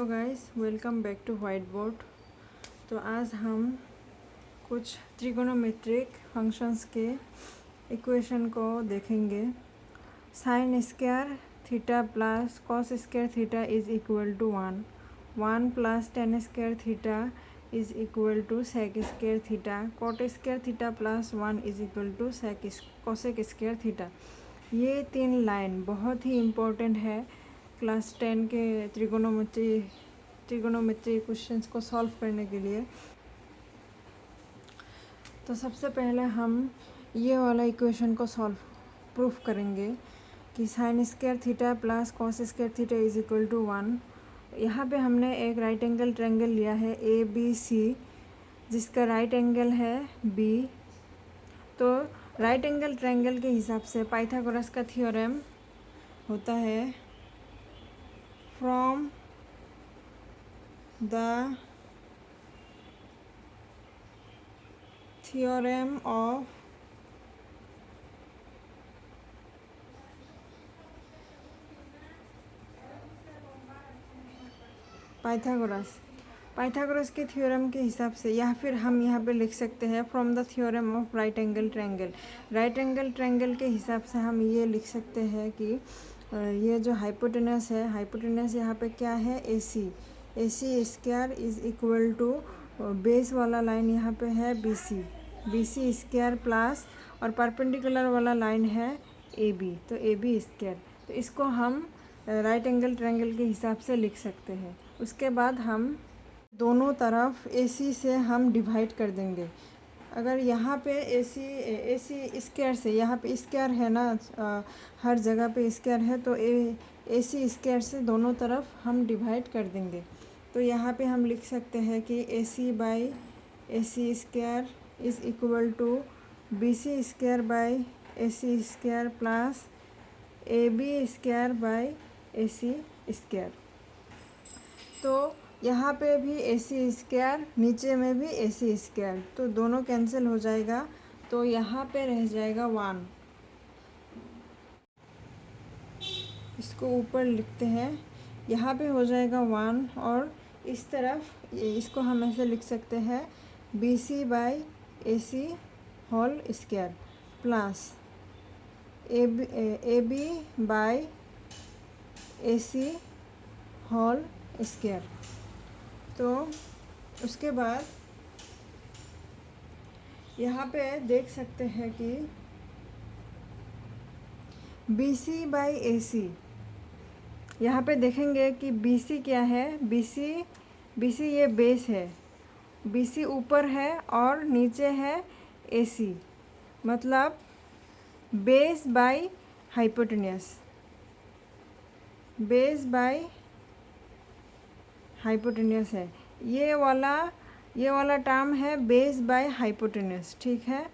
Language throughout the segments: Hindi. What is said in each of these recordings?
Guys, welcome back to whiteboard. तो आज हम कुछ ट्रिगोनोमेट्रिक फंक्शंस के इक्वेशन को देखेंगे। Sine square theta plus cos square theta is equal to 1 plus tan square theta is equal to sec square theta, cot square theta plus 1 is equal to cosec square theta. ये तीन लाइन बहुत ही इम्पोर्टेंट है क्लास 10 के ट्रिगोनोमेट्री क्वेश्चंस को सॉल्व करने के लिए। तो सबसे पहले हम ये वाला इक्वेशन को प्रूफ करेंगे कि sine square theta plus cos square theta is equal to 1। यहाँ पे हमने एक राइट एंगल ट्रायंगल लिया है ABC, जिसका राइट एंगल है B। तो राइट एंगल ट्रायंगल के हिसाब से पाइथागोरस का थ्योरम होता है, from the theorem of Pythagoras के थ्योरम के हिसाब से, या फिर हम यहाँ पे लिख सकते हैं from the theorem of right angle triangle. Right angle triangle के हिसाब से हम ये लिख सकते हैं कि ये जो हाइपोटेनस है, हाइपोटेनस यहाँ पे क्या है AC square is equal to base वाला लाइन यहाँ पे है BC स्क्वायर प्लस और परपेंडिकुलर वाला लाइन है AB, तो AB स्क्वायर। तो इसको हम राइट एंगल ट्रायंगल के हिसाब से लिख सकते हैं। उसके बाद हम दोनों तरफ AC से हम डिवाइड कर देंगे। अगर यहाँ पे AC स्क्वायर से, यहाँ पे स्क्वायर है ना, हर जगह पे स्क्वायर है, तो AC स्क्वायर से दोनों तरफ हम डिवाइड कर देंगे। तो यहाँ पे हम लिख सकते हैं कि AC by AC square is equal to BC square by AC square plus AB square by AC square. तो यहाँ पे भी AC स्क्वायर, नीचे में भी AC स्क्वायर, तो दोनों कैंसिल हो जाएगा। तो यहाँ पे रह जाएगा 1। इसको ऊपर लिखते हैं, यहाँ पे हो जाएगा 1, और इस तरफ इसको हम ऐसे लिख सकते हैं BC by AC whole square plus AB by AC whole square. तो उसके बाद यहाँ पे देख सकते हैं कि BC बाई AC, यहाँ पे देखेंगे कि BC क्या है, BC ये बेस है, BC ऊपर है और नीचे है AC, मतलब base by hypotenuse, base by hypotenuse है। ये वाला टर्म है बेस बाय हाइपोटेनस, ठीक है।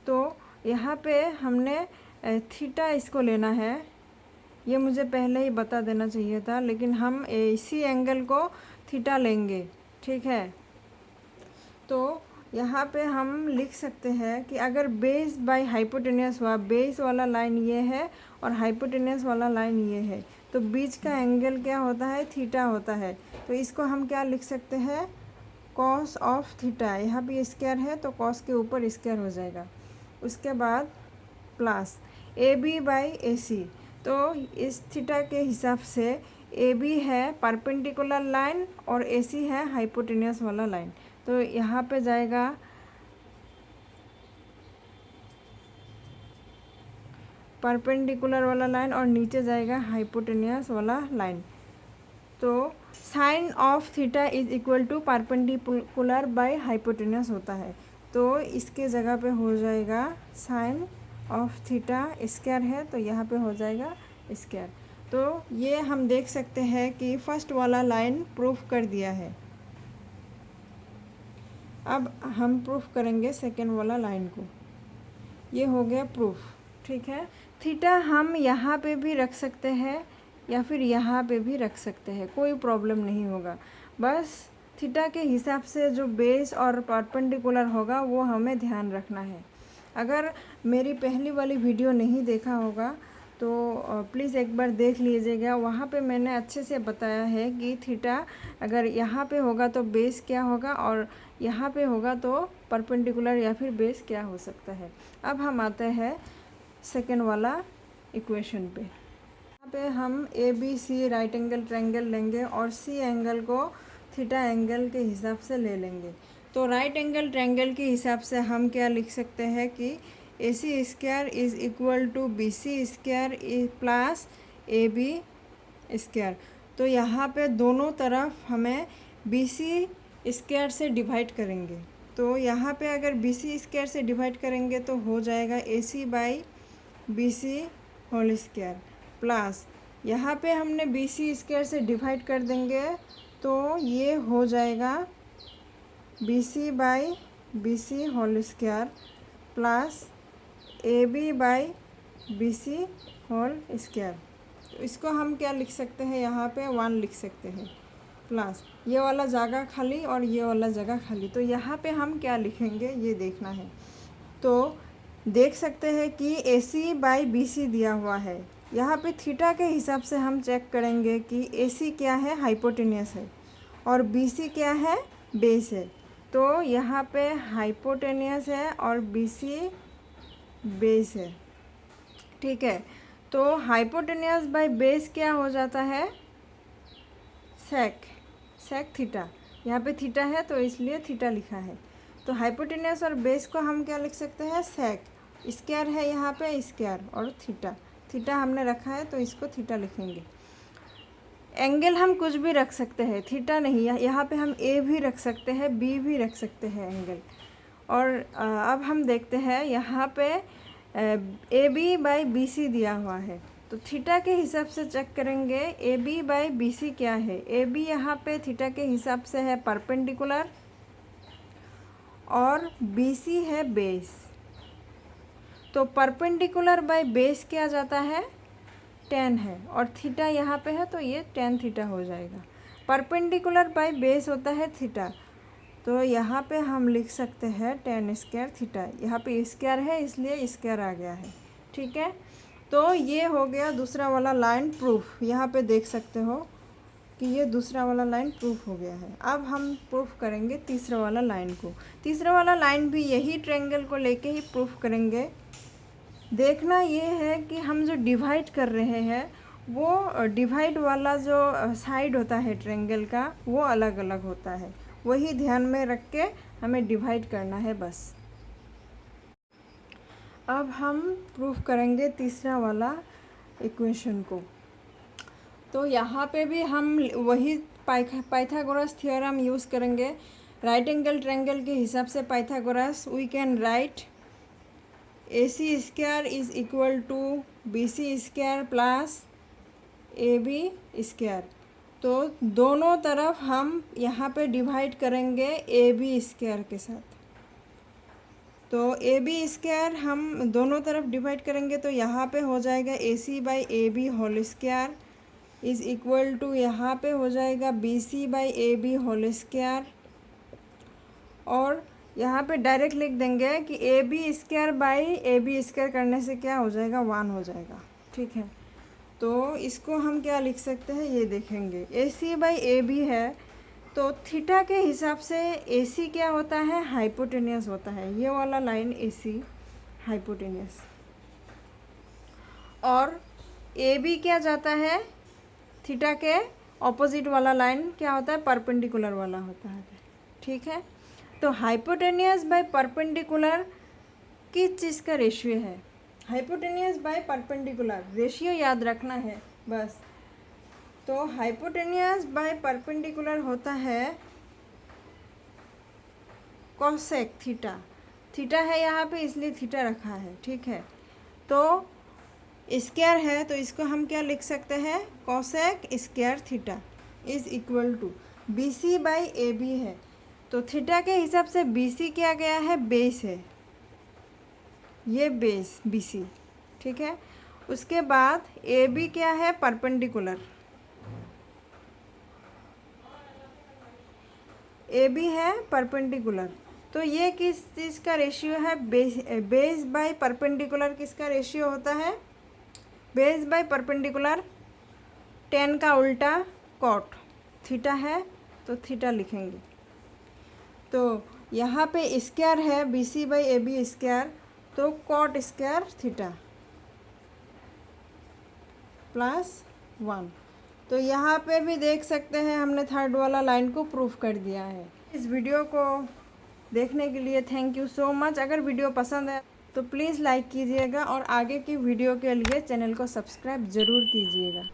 तो यहाँ पे हमने थीटा इसको लेना है, ये मुझे पहले ही बता देना चाहिए था, लेकिन हम इसी एंगल को थीटा लेंगे, ठीक है। तो यहाँ पे हम लिख सकते हैं कि अगर बेस बाय हाइपोटेनस हुआ, बेस वाला लाइन ये है और हाइपोटेनस वाला लाइन ये है, तो बीच का एंगल क्या होता है, थीटा होता है। तो इसको हम क्या लिख सकते हैं, कॉस ऑफ थीटा। यहाँ पे स्क्वायर है तो कॉस के ऊपर स्क्वायर हो जाएगा। उसके बाद प्लस AB बाई AC। तो इस थीटा के हिसाब से AB है परपेंडिकुलर लाइन और AC है हाइपोटेनस वाला लाइन। तो यहाँ पे जाएगा परपेंडिकुलर वाला लाइन और नीचे जाएगा हाइपोटेनस वाला लाइन। तो sine of theta is equal to perpendicular by hypotenuse होता है। तो इसके जगह पे हो जाएगा साइन ऑफ थीटा, स्क्वायर है तो यहाँ पे हो जाएगा स्क्वायर। तो ये हम देख सकते हैं कि फर्स्ट वाला लाइन प्रूफ कर दिया है। अब हम प्रूफ करेंगे सेकेंड वाला लाइन को। ये हो गया प्रूफ, ठीक है। थीटा हम यहाँ पे भी रख सकते हैं या फिर यहाँ पे भी रख सकते हैं, कोई प्रॉब्लम नहीं होगा। बस थीटा के हिसाब से जो बेस और परपेंडिकुलर होगा वो हमें ध्यान रखना है। अगर मेरी पहली वाली वीडियो नहीं देखा होगा तो प्लीज़ एक बार देख लीजिएगा, वहाँ पे मैंने अच्छे से बताया है कि थीटा अगर यहाँ पे होगा तो बेस क्या होगा और यहाँ पे होगा तो परपेंडिकुलर या फिर बेस क्या हो सकता है। अब हम आते हैं सेकेंड वाला इक्वेशन पे। यहाँ पे हम A B C right angle triangle लेंगे और सी एंगल को थीटा एंगल के हिसाब से ले लेंगे। तो राइट एंगल ट्रायंगल के हिसाब से हम क्या लिख सकते हैं कि A C square is equal to B C square plus A B square. तो यहाँ पे दोनों तरफ हमें बी सी स्क्वायर से डिवाइड करेंगे। तो यहाँ पे अगर बी सी स्क्वायर से डिवाइड करेंगे तो हो जाएगा A C by B C whole square plus यहाँ पे हमने बी सी स्क्वायर से डिवाइड कर देंगे तो ये हो जाएगा B C by B C whole square plus A B by B C whole square. तो इसको हम क्या लिख सकते हैं, यहाँ पे 1 लिख सकते हैं प्लस ये वाला जगह खाली और ये वाला जगह खाली। तो यहाँ पे हम क्या लिखेंगे ये देखना है। तो देख सकते हैं कि A C by B C दिया हुआ है। यहाँ पे थीटा के हिसाब से हम चेक करेंगे कि ए सी क्या है, हाइपोटेनियस है, और बी सी क्या है, बेस है। तो यहाँ पे हाइपोटेनियस है और बी सी बेस है। ठीक है, तो हाइपोटेनियस बाई बेस क्या हो जाता है, सेक थीटा। यहाँ पे थीटा है तो इसलिए थीटा लिखा है। तो हाइपोटेनियस और बेस को हम क्या लिख सकते हैं, सेक। स्क्वायर है यहाँ पे स्क्वायर और थीटा हमने रखा है तो इसको थीटा लिखेंगे। एंगल हम कुछ भी रख सकते हैं, थीटा नहीं, यहाँ पे हम ए भी रख सकते हैं, बी भी रख सकते हैं एंगल। और अब हम देखते हैं यहाँ पे A B by B C दिया हुआ है। तो थीटा के हिसाब से चेक करेंगे A B by B C क्या है। ए बी यहाँ पे थीटा के हिसाब से है परपेंडिकुलर और बी सी है बेस। तो परपेंडिकुलर बाई बेस क्या जाता है, 10 है, और थीटा यहाँ पे है तो ये tan थीटा हो जाएगा। परपेंडिकुलर बाई बेस होता है थीटा, तो यहाँ पे हम लिख सकते हैं tan स्क्वायर थीटा। यहाँ पे स्क्वायर है इसलिए स्क्वायर आ गया है। ठीक है, तो ये हो गया दूसरा वाला लाइन प्रूफ। यहाँ पे देख सकते हो कि ये दूसरा वाला लाइन प्रूफ हो गया है। अब हम प्रूफ करेंगे तीसरा वाला लाइन को। तीसरा वाला लाइन भी यही ट्रायंगल को लेके ही प्रूफ करेंगे। देखना ये है कि हम जो डिवाइड कर रहे हैं वो डिवाइड वाला जो साइड होता है ट्रायंगल का वो अलग अलग होता है, वही ध्यान में रख के हमें डिवाइड करना है बस। अब हम प्रूफ करेंगे तीसरा वाला इक्वेशन को। तो यहाँ पे भी हम वही पाइथागोरस थ्योरम यूज़ करेंगे। राइट एंगल ट्रायंगल के हिसाब से Pythagoras we can write A C square is equal to B C square plus A B square. तो दोनों तरफ हम यहाँ पे डिवाइड करेंगे ए बी स्क्वायर के साथ। तो ए बी स्क्वायर हम दोनों तरफ डिवाइड करेंगे तो यहाँ पे हो जाएगा A C by A B whole square is equal to यहाँ पे हो जाएगा B C by A B whole square. और यहाँ पे डायरेक्ट लिख देंगे कि A B square by A B square करने से क्या हो जाएगा, 1 हो जाएगा। ठीक है, तो इसको हम क्या लिख सकते हैं ये देखेंगे। ए सी बाई ए बी है तो थीटा के हिसाब से ए सी क्या होता है, हाइपोटेनियस होता है। ये वाला लाइन ए सी हाइपोटेनियस, और ए बी क्या जाता है, थीटा के ऑपोजिट वाला लाइन क्या होता है, परपेंडिकुलर वाला होता है। ठीक है, तो हाइपोटेनियस बाय परपेंडिकुलर किस चीज़ का रेशियो है, हाइपोटेनियस बाय परपेंडिकुलर रेशियो याद रखना है बस। तो हाइपोटेनियस बाय परपेंडिकुलर होता है कोसेक थीटा। थीटा है यहाँ पे इसलिए थीटा रखा है। ठीक है, तो स्क्वायर है तो इसको हम क्या लिख सकते हैं, cosec square theta is equal to B C by A B है। तो थीटा के हिसाब से बी सी क्या गया है, बेस है, ये बेस बी सी। ठीक है, उसके बाद ए बी क्या है, परपेंडिकुलर, ए बी है परपेंडिकुलर। तो ये किस चीज़ का रेशियो है, बेस बाय परपेंडिकुलर किसका रेशियो होता है, बेस बाय परपेंडिकुलर, टेन का उल्टा कॉट, थीटा है तो थीटा लिखेंगे। तो यहाँ पे स्क्वायर है BC बाई AB स्क्वायर, तो कॉट स्क्वायर थीटा +1। तो यहाँ पे भी देख सकते हैं हमने थर्ड वाला लाइन को प्रूफ कर दिया है। इस वीडियो को देखने के लिए थैंक यू सो मच। अगर वीडियो पसंद है तो प्लीज़ लाइक कीजिएगा और आगे की वीडियो के लिए चैनल को सब्सक्राइब ज़रूर कीजिएगा।